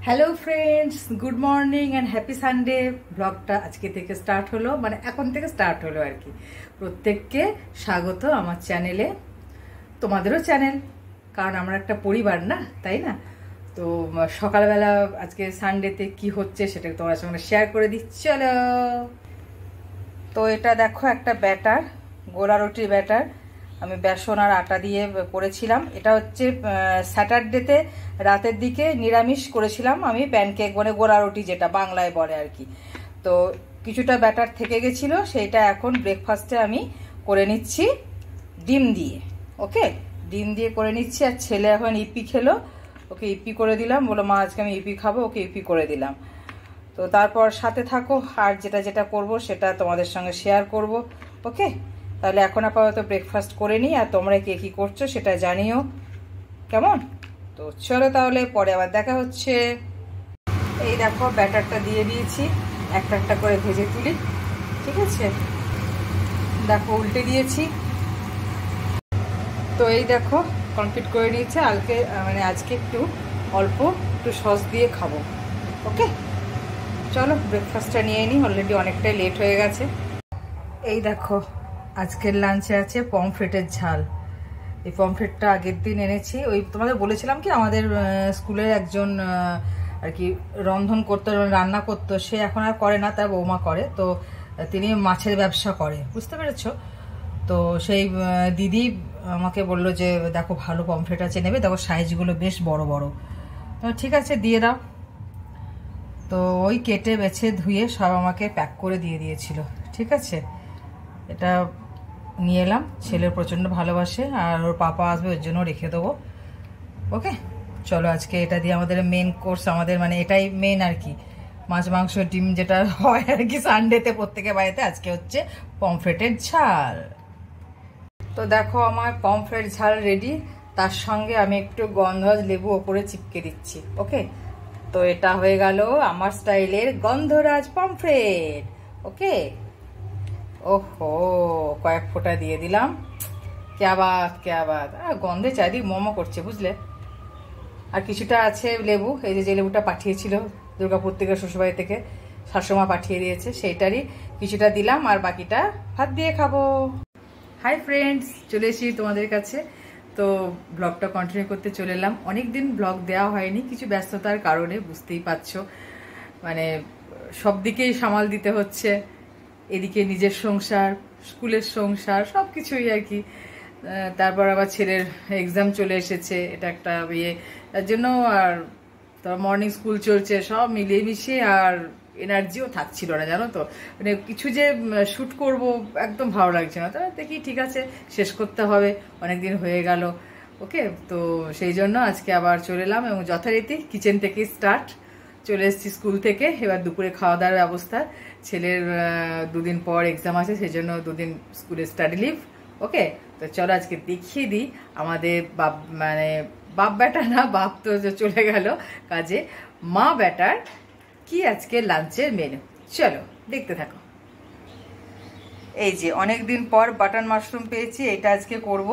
Hello friends, good morning and happy Sunday. ব্লগটা আজকে থেকে স্টার্ট হলো, মানে এখন থেকে স্টার্ট হলো আর কি। প্রত্যেককে স্বাগত আমার চ্যানেলে, তোমাদেরও চ্যানেল, কারণ আমরা একটা পরিবার না, তাই না? তো সকালবেলা আজকে সানডেতে কি হচ্ছে সেটা তোমার সঙ্গে শেয়ার করে দিচ্ছি, চলো। তো এটা দেখো একটা ব্যাটার, গোলা রুটির ব্যাটার। আমি বেসন আর আটা দিয়ে করেছিলাম। এটা হচ্ছে স্যাটারডেতে রাতের দিকে নিরামিষ করেছিলাম আমি, প্যানকেক মানে গোলা রুটি যেটা বাংলায় বলে আর কি। তো কিছুটা ব্যাটার থেকে গেছিলো, সেইটা এখন ব্রেকফাস্টে আমি করে নিচ্ছি ডিম দিয়ে। ওকে, ডিম দিয়ে করে নিচ্ছি। আর ছেলে এখন ইপি খেলো, ওকে ইপি করে দিলাম, বলো মা আজকে আমি ইপি খাবো, ওকে ইপি করে দিলাম। তো তারপর সাথে থাকো, আর যেটা যেটা করব সেটা তোমাদের সঙ্গে শেয়ার করব। ওকে, তাহলে এখন আপাতত ব্রেকফাস্ট করে নিই, আর তোমরা কে কী করছো সেটা জানিও, কেমন? তো চলো তাহলে, পরে আবার দেখা হচ্ছে। এই দেখো ব্যাটারটা দিয়ে দিয়েছি, একটা একটা করে ভেজে তুলি, ঠিক আছে? দেখো উল্টে দিয়েছি। তো এই দেখো কমপ্লিট করে নিয়েছে। আজকে একটু অল্প একটু সস দিয়ে খাবো। ওকে, চলো ব্রেকফাস্টটা নিয়ে নিই, অলরেডি অনেকটাই লেট হয়ে গেছে। এই দেখো আজকের লাঞ্চে আছে পমফ্রেটের ঝাল। এই পমফ্রেটটা আগের দিন এনেছি, ওই তোমাদের বলেছিলাম কি আমাদের স্কুলের একজন আর কি রন্ধন করতো, রান্না করতো, সে এখন আর করে না, তার বৌমা করে। তো তিনি মাছের ব্যবসা করে, বুঝতে পেরেছো? তো সেই দিদি আমাকে বললো যে দেখো ভালো পমফ্রেট আছে, নেবে? দেখো সাইজগুলো বেশ বড় বড়। তো ঠিক আছে দিয়ে দাও। তো ওই কেটে বেছে ধুয়ে সব আমাকে প্যাক করে দিয়ে দিয়েছিল, ঠিক আছে? এটা নিয়ে এলাম, ছেলের প্রচণ্ড ভালোবাসে, আর ওর পাপা আসবে, ওর জন্য রেখে দেবো। ওকে, চলো আজকে এটা দিয়ে আমাদের মেন কোর্স, আমাদের মানে এটাই মেন আর কি, মাছ মাংস ডিম যেটা হয় আর কি সানডেতে প্রত্যেকের বাড়িতে, আজকে হচ্ছে পমফ্রেটের ঝাল। তো দেখো আমার পমফ্রেট ঝাল রেডি, তার সঙ্গে আমি একটু গন্ধরাজ লেবু ওপরে চিপকে দিচ্ছি। ওকে, তো এটা হয়ে গেল আমার স্টাইলের গন্ধরাজ পমফ্রেট। ওকে, ওহো কয়েক ফোঁটা দিয়ে দিলাম, ক্যা বাত ক্যা বাত। গন্ধে চারিদিক মোমো করছে, বুঝলে? আর কিছুটা আছে লেবু, এই যে লেবুটা পাঠিয়েছিল দুর্গাপুর থেকে, শ্বশুরবাড়ি থেকে শাশুমা পাঠিয়ে দিয়েছে, সেইটারই কিছুটা দিলাম, আর বাকিটা ভাত দিয়ে খাবো। হাই ফ্রেন্ডস, চলে এসেছি তোমাদের কাছে। তো ব্লগটা কন্টিনিউ করতে চলে এলাম। অনেকদিন ব্লগ দেওয়া হয়নি, কিছু ব্যস্ততার কারণে, বুঝতেই পারছো, মানে সব দিকেই সামাল দিতে হচ্ছে। এদিকে নিজের সংসার, স্কুলের সংসার, সব কিছুই আর কি। তারপর আবার ছেলের এক্সাম চলে এসেছে, এটা একটা ইয়ে, তার জন্য আর তার মর্নিং স্কুল চলছে, সব মিলিয়ে মিশিয়ে আর এনার্জিও থাকছিল না, জানো তো। মানে কিছু যে শ্যুট করব একদম ভালো লাগছে না, তো দেখি ঠিক আছে শেষ করতে হবে, অনেকদিন হয়ে গেল। ওকে, তো সেই জন্য আজকে আবার চলে এলাম, এবং যথারীতি কিচেন থেকে স্টার্ট। চলে এসেছি স্কুল থেকে, এবার দুপুরে খাওয়া দাওয়ার ব্যবস্থা। ছেলের দুদিন পর এক্সাম আছে, সেই জন্য দুদিন স্কুলে স্টাডি লিভ। ওকে, তো চলো আজকে দেখিয়ে দিই আমাদের বাপ বেটা না, বাপ তো চলে গেল কাজে, মা বেটার কি আজকে লাঞ্চের মেনু। চলো দেখতে থাকো। এই যে অনেকদিন পর বাটন মাশরুম পেয়েছি, এটা আজকে করব।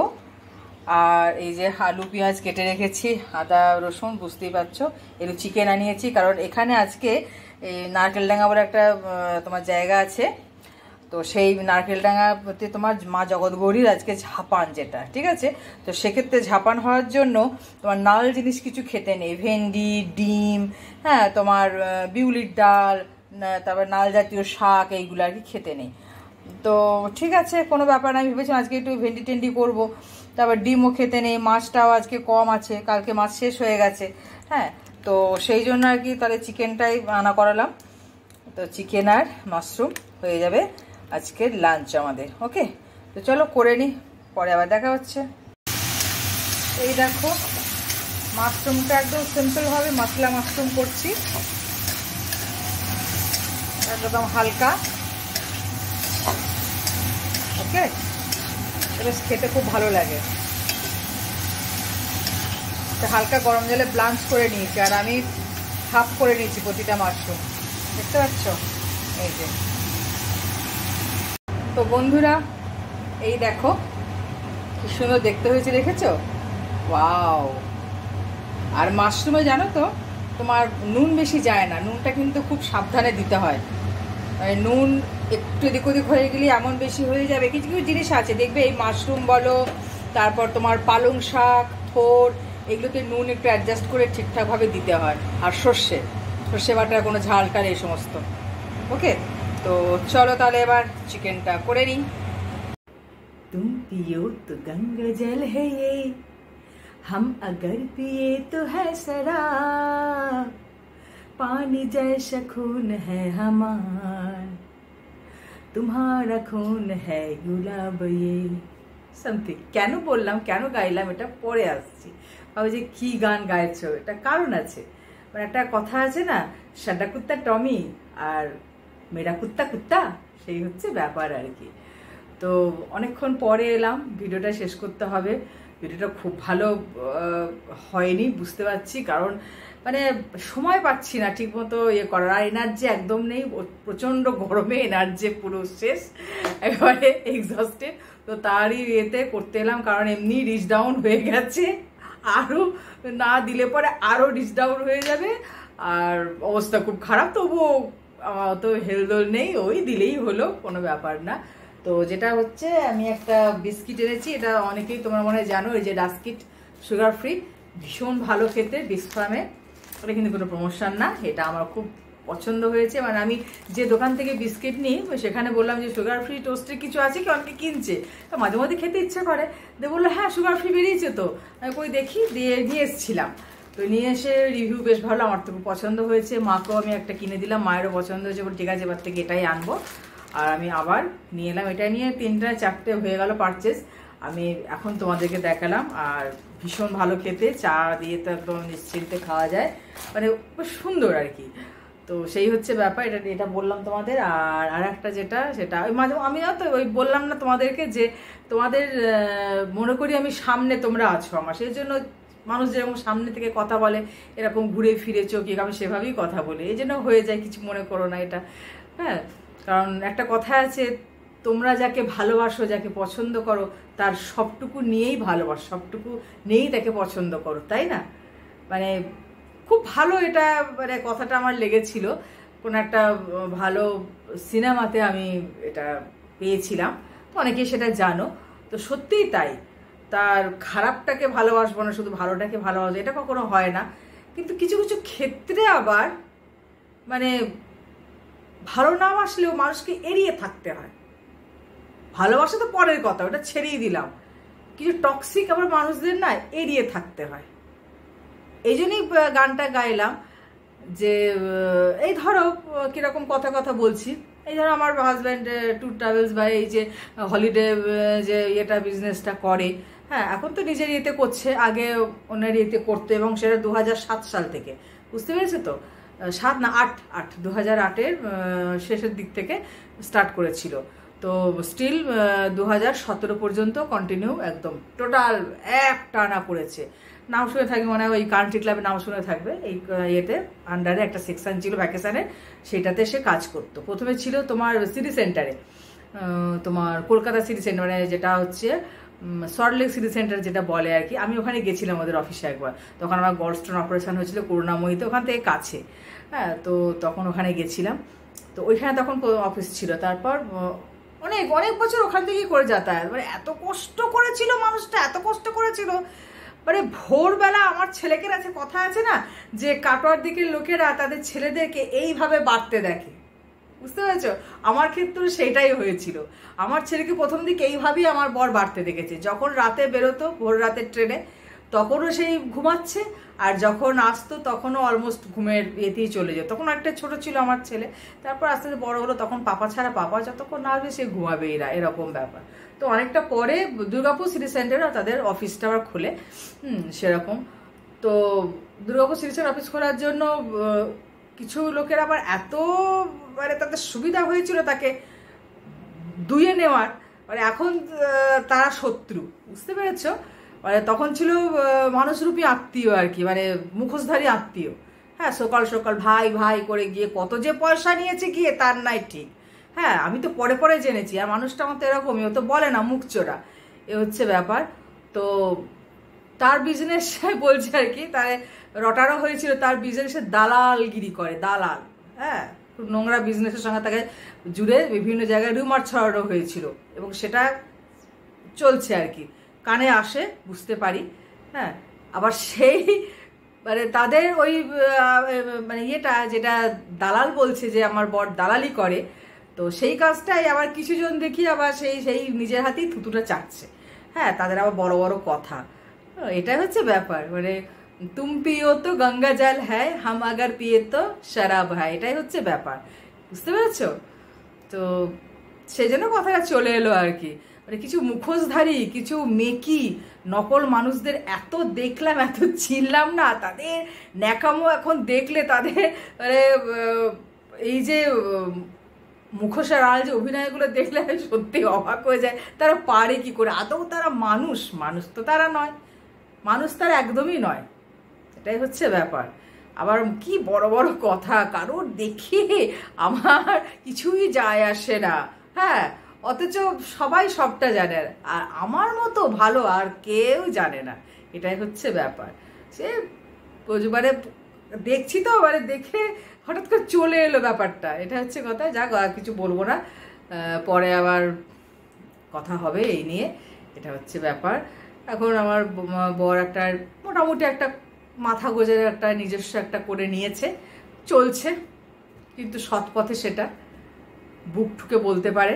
আর এই যে আলু পেঁয়াজ কেটে রেখেছি, আদা রসুন, বুঝতেই পারছো। একটু চিকেন আনিয়েছি, কারণ এখানে আজকে নারকেলডাঙ্গা বলে একটা তোমার জায়গা আছে, তো সেই নারকেলডাঙ্গাতে তোমার মা জগৎগৌরীর আজকে ঝাপান, যেটা ঠিক আছে। তো সেক্ষেত্রে ঝাপান হওয়ার জন্য তোমার নাল জিনিস কিছু খেতে নেই, ভেন্ডি, ডিম, হ্যাঁ তোমার বিউলির ডাল, তারপর নাল জাতীয় শাক, এইগুলো আর কি খেতে নেই। তো ঠিক আছে, কোনো ব্যাপার না, আমি ভেবেছিলাম আজকে একটু ভেন্ডি টেন্ডি করবো। তারপর ডিমও খেতে নেই, মাছটাও আজকে কম আছে, কালকে মাছ শেষ হয়ে গেছে, হ্যাঁ। তো সেই জন্য আর কি তাহলে চিকেনটাই আনা করালাম। তো চিকেন আর মাশরুম হয়ে যাবে আজকের লাঞ্চ আমাদের। ওকে, তো চলো করে নিই, পরে আবার দেখা হচ্ছে। এই দেখো মাশরুমটা একদম সিম্পলভাবে মশলা মাশরুম করছি, একদম হালকা। ওকে, বেশ খেতে খুব ভালো লাগে। হালকা গরম জলে ব্লাঞ্চ করে নিয়েছি, আর আমি হাফ করে নিয়েছি প্রতিটা মাশরুম, দেখতে পাচ্ছ? এই যে। তো বন্ধুরা এই দেখো কি সুন্দর দেখতে হয়েছে, দেখেছো? ওয়াও! আর মাশরুমে জানো তো তোমার নুন বেশি যায় না, নুনটা কিন্তু খুব সাবধানে দিতে হয়। মানে নুন একটু এদিক ওদিক হয়ে গেলে এমন বেশি হয়ে যাবে। কিছু কিছু জিনিস আছে দেখবে, এই মাশরুম বলো, তারপর তোমার পালং শাক, থোর, এগুলোতে নুন একটু অ্যাডজাস্ট করে ঠিকঠাকভাবে দিতে হয়। আর সর্ষে বাটার কোনো ঝালটার এই সমস্ত। ওকে, তো চলো তাহলে এবার চিকেনটা করে নিই। तुम पियो तो गंगा जल है ये, हम अगर पिए तो है शराब, पानी जैसा खून है हमार, तुम्हारा खून है गुलाब ये সামথিং। কেন বললাম, কেন গাইলাম এটা পরে আসছি। ভাবো যে কি গান গাইছো, এটা কারণ আছে। মানে একটা কথা আছে না, সাদা কুত্তা টমি আর মেরা কুত্তা কুত্তা, সেই হচ্ছে ব্যাপার আর কি। তো অনেকক্ষণ পরে এলাম, ভিডিওটা শেষ করতে হবে। ভিডিওটা খুব ভালো হয়নি বুঝতে পারছি, কারণ মানে সময় পাচ্ছি না ঠিক মতো ইয়ে করার। আর এনার্জি একদম নেই, প্রচণ্ড গরমে এনার্জি পুরো শেষ, একেবারে এক্সস্টেড। তো তারই ইয়েতে করতে এলাম, কারণ এমনি রিচ ডাউন হয়ে গেছে, আরও না দিলে পরে আরও রিচ ডাউন হয়ে যাবে, আর অবস্থা খুব খারাপ। তবুও অত হেলদোল নেই, ওই দিলেই হলো, কোনো ব্যাপার না। তো যেটা হচ্ছে, আমি একটা বিস্কিট এনেছি, এটা অনেকেই তোমরা মনে হয় জানো, এই যে ডাস্কিট সুগার ফ্রি, ভীষণ ভালো খেতে, বিস্ফামে। এটা কিন্তু কোনো প্রমোশন না, এটা আমার খুব পছন্দ হয়েছে। মানে আমি যে দোকান থেকে বিস্কিট নিই সেখানে বললাম যে সুগার ফ্রি টোস্টের কিছু আছে কি, অনেকে কিনছে, তো মাঝে মধ্যে খেতে ইচ্ছে করে। দিয়ে বললো হ্যাঁ সুগার ফ্রি বেরিয়েছে, তো আমি কই দেখি, দিয়ে নিয়ে এসেছিলাম। তো নিয়ে এসে রিভিউ বেশ ভালো, আমার তো খুব পছন্দ হয়েছে। মাকেও আমি একটা কিনে দিলাম, মায়েরও পছন্দ হয়েছে, বলে ঠিক আছে এবার থেকে এটাই আনবো। আর আমি আবার নিয়ে এলাম, এটা নিয়ে 3-4টে হয়ে গেল পারচেস। আমি এখন তোমাদেরকে দেখালাম, আর ভীষণ ভালো খেতে, চা দিয়ে তো একদম নিশ্চিন্তে খাওয়া যায়, মানে খুব সুন্দর আর কি। তো সেই হচ্ছে ব্যাপার, এটা বললাম তোমাদের। আর একটা যেটা, সেটা ওই মাঝে আমি তো ওই বললাম না তোমাদেরকে, যে তোমাদের মনে করি আমি সামনে, তোমরা আছো আমার, সেই জন্য মানুষ যেরকম সামনে থেকে কথা বলে, এরকম ঘুরে ফিরে চোখে আমি সেভাবেই কথা বলি, এই জন্য হয়ে যায়, কিছু মনে করো না এটা। হ্যাঁ, কারণ একটা কথা আছে, তোমরা যাকে ভালোবাসো, যাকে পছন্দ করো, তার সবটুকু নিয়েই ভালোবাসো, সবটুকু নিয়েই তাকে পছন্দ করো, তাই না? মানে খুব ভালো এটা, মানে কথাটা আমার লেগেছিল, কোনো একটা ভালো সিনেমাতে আমি এটা পেয়েছিলাম, তো অনেকেই সেটা জানো। তো সত্যিই তাই, তার খারাপটাকে ভালোবাসবো না, শুধু ভালোটাকে ভালোবাসবো, এটা কখনো হয় না। কিন্তু কিছু কিছু ক্ষেত্রে আবার মানে ভালো না বাসলেও মানুষকে এড়িয়ে থাকতে হয়। ভালোবাসা তো পরের কথা, ওটা ছেড়েই দিলাম, কিছু টক্সিক আবার মানুষদের না এড়িয়ে থাকতে হয়। এই জন্যই গানটা গাইলাম, যে এই ধরো কিরকম কথা বলছি, এই ধরো আমার হাজব্যান্ড ট্যুর ট্রাভেলস বা এই যে হলিডে যে এটা বিজনেসটা করে, হ্যাঁ এখন তো নিজের ইয়েতে করছে, আগে ওনার ইয়েতে করতো, এবং সেটা 2007 সাল থেকে, বুঝতে পেরেছে তো, 7 না 8 2008-এর শেষের দিক থেকে স্টার্ট করেছিল। তো স্টিল 2017 পর্যন্ত কন্টিনিউ একদম টোটাল এক টানা করেছে। নাম শুনে থাকবে মনে হয়, ওই কান্ট্রি ক্লাবের নাম শুনে থাকবে, এই ইয়েতে আন্ডারে একটা সেকশন ছিল ভ্যাকেশনে, সেটাতে সে কাজ করতো। প্রথমে ছিল তোমার সিটি সেন্টারে, তোমার কলকাতা সিটি সেন্টার, মানে যেটা হচ্ছে সল্টলেক সিটি সেন্টার যেটা বলে আর কি। আমি ওখানে গেছিলাম ওদের অফিসে একবার, তখন আমার গলস্টোন অপারেশন হয়েছিল করুণাময়ীতে, ওখান থেকে কাছে, হ্যাঁ, তো তখন ওখানে গেছিলাম। তো ওইখানে তখন অফিস ছিল। তারপর অনেক অনেক বছর ওখান থেকেই করে যাতায়াত, মানে এত কষ্ট করেছিল মানুষটা, এত কষ্ট করেছিল, মানে ভোরবেলা আমার ছেলেকে আছে, কথা আছে না যে কাটোয়ার দিকের লোকেরা তাদের ছেলেদেরকে এইভাবে বাড়তে দেখে, বুঝতে পেরেছো? আমার ক্ষেত্রে সেটাই হয়েছিল। আমার ছেলেকে প্রথম দিকে এইভাবেই আমার বর বাড়তে দেখেছে। যখন রাতে বেরোতো ভোর রাতের ট্রেনে, তখনও সেই ঘুমাচ্ছে, আর যখন আসতো তখনও অলমোস্ট ঘুমের ইয়েতেই চলে যেত। তখন একটা ছোট ছিল আমার ছেলে, তারপর আস্তে আস্তে বড় হলো, তখন পাপা ছাড়া, পাপা যতক্ষণ না আসবে সে ঘুমাবে, এরকম ব্যাপার। তো অনেকটা পরে দুর্গাপুর সিটি সেন্টারে তাদের অফিসটা আবার খোলে, সেরকম। তো দুর্গাপুর সিটি সেন্টার অফিস খোলার জন্য কিছু লোকের আবার এত মানে তাদের সুবিধা হয়েছিল তাকে দুইয়ে নেওয়ার, মানে এখন তারা শত্রু, বুঝতে পেরেছ? মানে তখন ছিল মানুষরূপী আত্মীয় আর কি, মানে মুখোশধারী আত্মীয়। হ্যাঁ, সকাল সকাল ভাই ভাই করে গিয়ে কত যে পয়সা নিয়েছে গিয়ে তার নাই ঠিক। হ্যাঁ, আমি তো পরে পরে জেনেছি, আর মানুষটা আমার তো এরকমই, ও তো বলে না, মুখ চোরা, এ হচ্ছে ব্যাপার। তো তার বিজনেস বলছে আর কি, তার রটারও হয়েছিল, তার বিজনেসে দালালগিরি করে, দালাল। হ্যাঁ, খুব নোংরা বিজনেসের সঙ্গে তাকে জুড়ে বিভিন্ন জায়গায় রুমার ছড়ানো হয়েছিল, এবং সেটা চলছে আর কি, কানে আসে, বুঝতে পারি। হ্যাঁ, আবার সেই মানে তাদের ওই মানে ইয়েটা, যেটা দালাল বলছে যে আমার বর দালালি করে, তো সেই কাজটাই আবার কিছুজন দেখি আবার সেই সেই নিজের হাতেই থুতুটা চাটছে। হ্যাঁ, তাদের আবার বড় বড় কথা, এটাই হচ্ছে ব্যাপার। মানে তুম পিও তো গঙ্গা জল হ্যায়, হাম আগার পিয়ে তো শরাব হ্যায়, এটাই হচ্ছে ব্যাপার, বুঝতে পেরেছো? তো সেই জন্য কথাটা চলে এলো আর কি। মানে কিছু মুখোশধারী, কিছু মেকি নকল মানুষদের এত দেখলাম, এত চিনলাম না, তাদের ন্যাকামো এখন দেখলে তাদের মানে এই যে মুখোশের আড়াল যে অভিনয়গুলো দেখলে সত্যি অবাক হয়ে যায়, তারা পারে কি করে? আদৌ তারা মানুষ? মানুষ তো তারা নয়, মানুষ তারা একদমই নয়, এটাই হচ্ছে ব্যাপার। আবার কি বড় বড় কথা, কারোর দেখে আমার কিছুই যায় আসে না। হ্যাঁ, অথচ সবাই সবটা জানে, আর আমার মতো ভালো আর কেউ জানে না, এটাই হচ্ছে ব্যাপার। সে মানে দেখছি তো, মানে দেখে হঠাৎ করে চলে এলো ব্যাপারটা, এটা হচ্ছে কথা। যাক, আর কিছু বলবো না, পরে আবার কথা হবে এই নিয়ে, এটা হচ্ছে ব্যাপার। এখন আমার বর একটা মোটামুটি একটা মাথা গোজের একটা নিজস্ব একটা করে নিয়েছে, চলছে, কিন্তু সৎ পথে সেটা বুক ঠুকে বলতে পারে,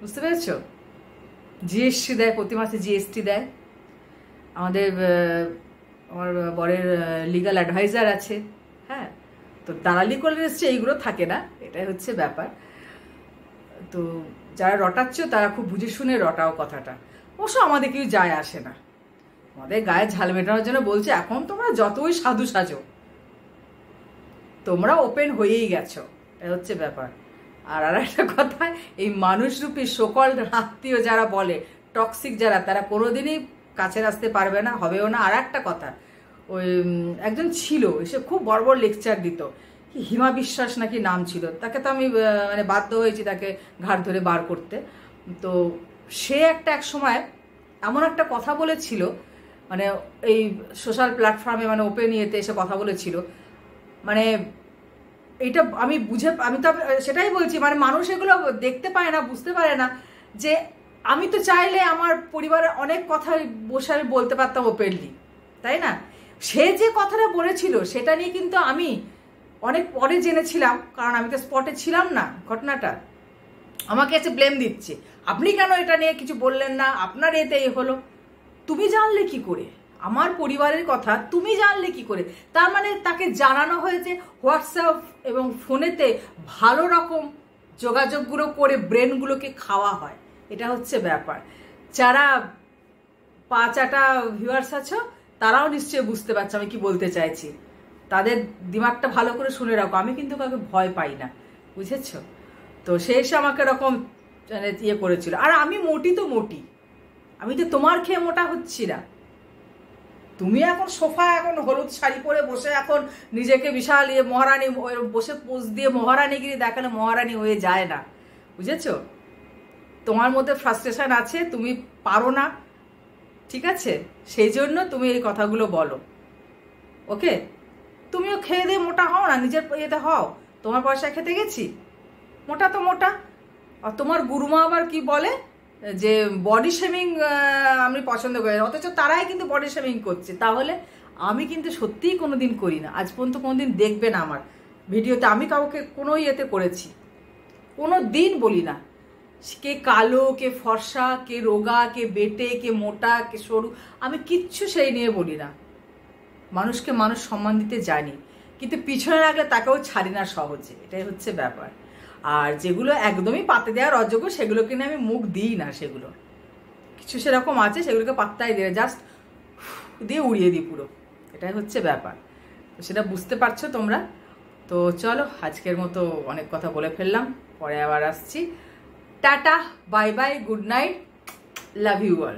বুঝতে পেরেছ? জিএসটি দেয়, প্রতি মাসে জিএসটি দেয়। আমাদের আমার বরের লিগাল অ্যাডভাইজার আছে। হ্যাঁ, তো দালালি করে এসছে, এইগুলো থাকে না, এটাই হচ্ছে ব্যাপার। তো যারা রটাচ্ছ তারা খুব বুঝে শুনে রটাও কথাটা, অবশ্য আমাদের কেউ যায় আসে না, আমাদের গায়ে ঝাল মেটানোর জন্য বলছে। এখন তোমরা যতই সাধু সাজো, তোমরা ওপেন হয়েই গেছো, এটা হচ্ছে ব্যাপার। আর একটা কথা, এই মানুষরূপী সকল আত্মীয় যারা বলে টক্সিক যারা, তারা কোনোদিনই কাছে আসতে পারবে না, হবেও না। আর একটা কথা, ওই একজন ছিল, এসে খুব বড় বড় লেকচার দিত, হিমা বিশ্বাস নাকি নাম ছিল, তাকে তো আমি মানে বাধ্য হয়েছি তাকে ঘাট ধরে বার করতে। তো সে এক সময় এমন একটা কথা বলেছিল, মানে এই সোশ্যাল প্ল্যাটফর্মে, মানে ওপেন ইয়েতে এসে কথা বলেছিল, মানে এটা আমি তো সেটাই বলছি, মানে মানুষ এগুলো দেখতে পায় না, বুঝতে পারে না যে আমি তো চাইলে আমার পরিবারের অনেক কথা বসে আমি বলতে পারতাম ওপেনলি, তাই না? সে যে কথাটা বলেছিল সেটা নিয়ে কিন্তু আমি অনেক পরে জেনেছিলাম, কারণ আমি তো স্পটে ছিলাম না ঘটনাটা। আমাকে এসে ব্লেম দিচ্ছে, আপনি কেন এটা নিয়ে কিছু বললেন না, আপনার এতে এই হলো। তুমি জানলে কি করে আমার পরিবারের কথা? তুমি জানলে কি করে? তার মানে তাকে জানানো হয়েছে হোয়াটসঅ্যাপ এবং ফোনেতে ভালো রকম যোগাযোগগুলো করে ব্রেনগুলোকে খাওয়া হয়, এটা হচ্ছে ব্যাপার। যারা 5-8টা ভিউয়ার্স আছো, তারাও নিশ্চয়ই বুঝতে পারছো আমি কি বলতে চাইছি। তাদের দিমাগটা ভালো করে শুনে রাখো, আমি কিন্তু কাউকে ভয় পাই না, বুঝেছ? তো সে এসে আমাকে এরকম মানে ইয়ে করেছিল। আর আমি মোটি তো মোটি, আমি তো তোমার খেয়ে মোটা হচ্ছি না। তুমি এখন সোফা, এখন হলুদ শাড়ি পরে বসে এখন নিজেকে বিশাল ইয়ে মহারানী বসে পোজ দিয়ে মহারানীগিরি দেখালে মহারানী হয়ে যায় না, বুঝেছো? তোমার মধ্যে ফ্রাস্ট্রেশন আছে, তুমি পারো না, ঠিক আছে? সেই জন্য তুমি এই কথাগুলো বলো, ওকে? তুমিও খেয়ে দিয়ে মোটা হও না, নিজের ইয়েতে হও। তোমার পয়সা খেতে গেছি, মোটা তো মোটা। আর তোমার গুরুমা আবার কি বলে যে বডি শেমিং আমি পছন্দ করি, অথচ তারাই কিন্তু বডি শেমিং করছে। তাহলে আমি কিন্তু সত্যিই কোনোদিন করি না, আজ পর্যন্ত কোনোদিন দেখবে না আমার ভিডিওতে আমি কাউকে কোনো ইয়েতে করেছি, কোনো দিন বলি না। কে কালো, কে ফর্সা, কে রোগা, কে বেটে, কে মোটা, কে সরু, আমি কিচ্ছু সেই নিয়ে বলি না। মানুষকে মানুষ সম্মান দিতে জানি, কিন্তু পিছনে রাখলে তাকেও ছাড়ি না সহজে, এটাই হচ্ছে ব্যাপার। আর যেগুলো একদমই পাতে দেওয়ার অযোগ্য, সেগুলোকে নিয়ে আমি মুখ দিই না। সেগুলো কিছু সেরকম আছে, সেগুলোকে পাত্তাই দিয়ে জাস্ট দিয়ে উড়িয়ে দিই পুরো, এটাই হচ্ছে ব্যাপার। তো সেটা বুঝতে পারছো তোমরা। তো চলো, আজকের মতো অনেক কথা বলে ফেললাম, পরে আবার আসছি। Tata, bye bye, good night, love you all.